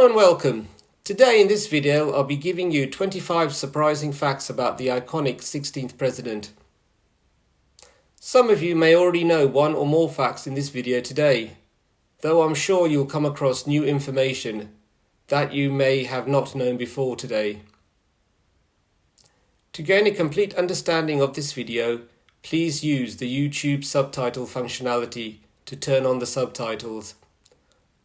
Hello and welcome. Today in this video I'll be giving you 25 surprising facts about the iconic 16th president. Some of you may already know one or more facts in this video today, though I'm sure you'll come across new information that you may have not known before today. To gain a complete understanding of this video, please use the YouTube subtitle functionality to turn on the subtitles.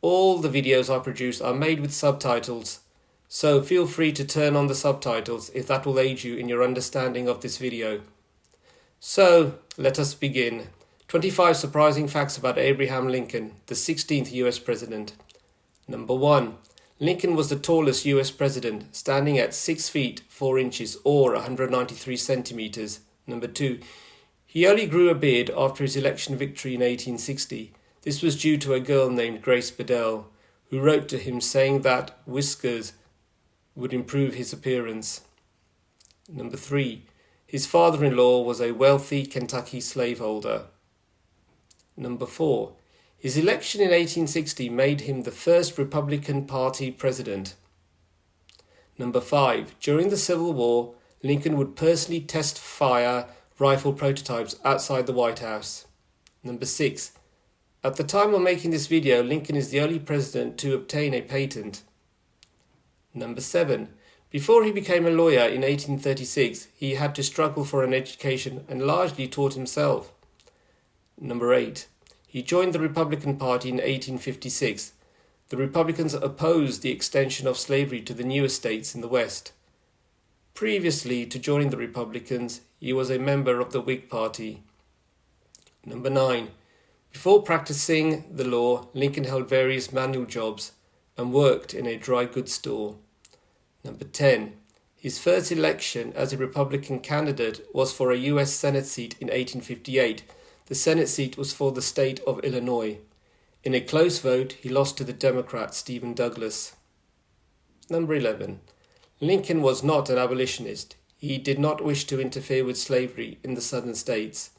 All the videos I produce are made with subtitles, so feel free to turn on the subtitles if that will aid you in your understanding of this video. So, let us begin. 25 surprising facts about Abraham Lincoln, the 16th US President. Number 1. Lincoln was the tallest US President, standing at 6 feet 4 inches or 193 centimeters. Number 2. He only grew a beard after his election victory in 1860. This was due to a girl named Grace Bedell, who wrote to him saying that whiskers would improve his appearance. Number 3. His father-in-law was a wealthy Kentucky slaveholder. Number 4. His election in 1860 made him the first Republican Party president. Number 5. During the Civil War, Lincoln would personally fire rifle prototypes outside the White House. Number 6. At the time of making this video, Lincoln is the only president to obtain a patent. Number 7. Before he became a lawyer in 1836, he had to struggle for an education and largely taught himself. Number 8. He joined the Republican Party in 1856. The Republicans opposed the extension of slavery to the newer states in the West. Previously to joining the Republicans, he was a member of the Whig Party. Number 9. Before practicing the law, Lincoln held various manual jobs and worked in a dry goods store. Number 10. His first election as a Republican candidate was for a U.S. Senate seat in 1858. The Senate seat was for the state of Illinois. In a close vote, he lost to the Democrat Stephen Douglas. Number 11. Lincoln was not an abolitionist. He did not wish to interfere with slavery in the southern states,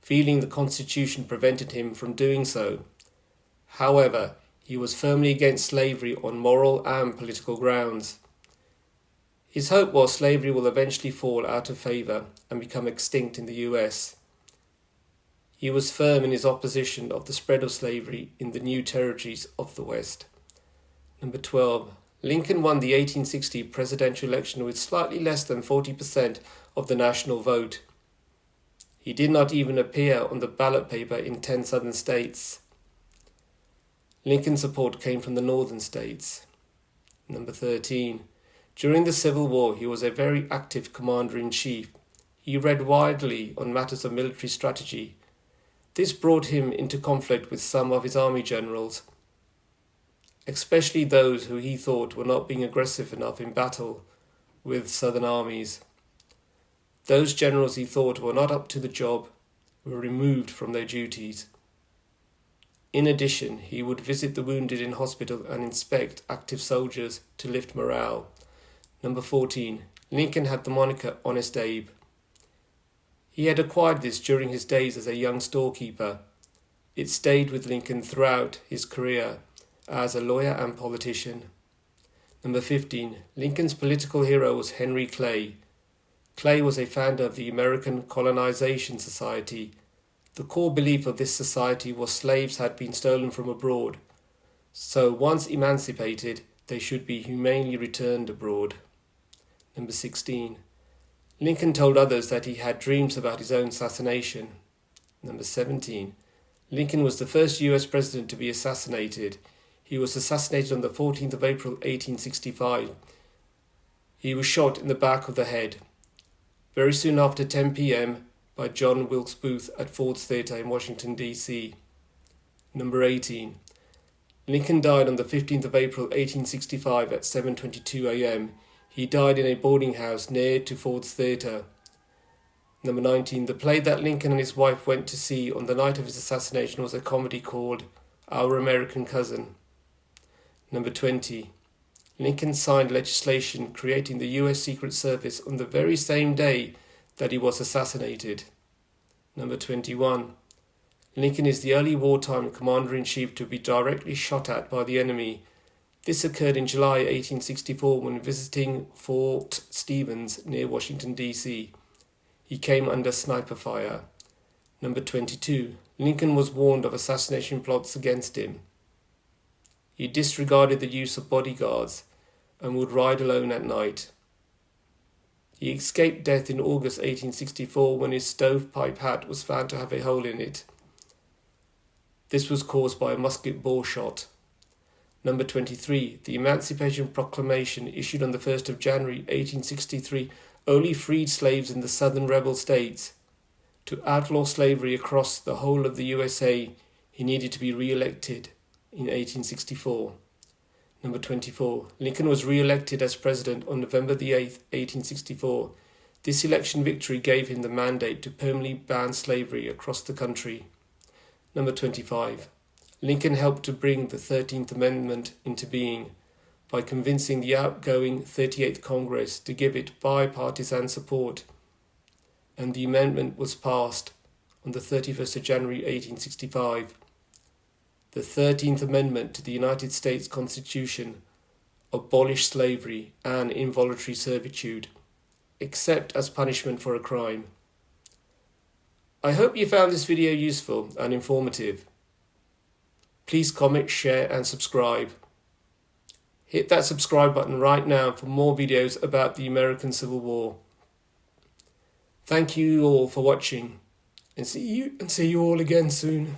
feeling the Constitution prevented him from doing so. However, he was firmly against slavery on moral and political grounds. His hope was slavery will eventually fall out of favour and become extinct in the US. He was firm in his opposition of the spread of slavery in the new territories of the West. Number 12. Lincoln won the 1860 presidential election with slightly less than 40% of the national vote. He did not even appear on the ballot paper in 10 southern states. Lincoln's support came from the northern states. Number 13. During the Civil War, he was a very active commander-in-chief. He read widely on matters of military strategy. This brought him into conflict with some of his army generals, especially those who he thought were not being aggressive enough in battle with southern armies. Those generals he thought were not up to the job were removed from their duties. In addition, he would visit the wounded in hospital and inspect active soldiers to lift morale. Number 14. Lincoln had the moniker Honest Abe. He had acquired this during his days as a young storekeeper. It stayed with Lincoln throughout his career as a lawyer and politician. Number 15. Lincoln's political hero was Henry Clay. Clay was a founder of the American Colonization Society. The core belief of this society was slaves had been stolen from abroad, so once emancipated, they should be humanely returned abroad. Number 16. Lincoln told others that he had dreams about his own assassination. Number 17. Lincoln was the first US president to be assassinated. He was assassinated on the 14th of April 1865. He was shot in the back of the head very soon after 10 p.m. by John Wilkes Booth at Ford's Theatre in Washington, D.C. Number 18. Lincoln died on the 15th of April 1865 at 7:22 a.m. He died in a boarding house near to Ford's Theatre. Number 19. The play that Lincoln and his wife went to see on the night of his assassination was a comedy called Our American Cousin. Number 20. Lincoln signed legislation creating the U.S. Secret Service on the very same day that he was assassinated. Number 21. Lincoln is the only wartime commander-in-chief to be directly shot at by the enemy This occurred in July 1864 when visiting Fort Stevens near Washington, D.C. He came under sniper fire. Number 22. Lincoln was warned of assassination plots against him. He disregarded the use of bodyguards and would ride alone at night. He escaped death in August 1864 when his stovepipe hat was found to have a hole in it. This was caused by a musket ball shot. Number 23. The Emancipation Proclamation issued on the 1st of January 1863 only freed slaves in the southern rebel states. To outlaw slavery across the whole of the USA, he needed to be re-elected in 1864. Number 24. Lincoln was re-elected as president on November the 8th, 1864. This election victory gave him the mandate to permanently ban slavery across the country. Number 25. Lincoln helped to bring the 13th Amendment into being by convincing the outgoing 38th Congress to give it bipartisan support, and the amendment was passed on the 31st of January 1865. The 13th Amendment to the United States Constitution abolished slavery and involuntary servitude, except as punishment for a crime. I hope you found this video useful and informative. Please comment, share and subscribe. Hit that subscribe button right now for more videos about the American Civil War. Thank you all for watching, and see you all again soon.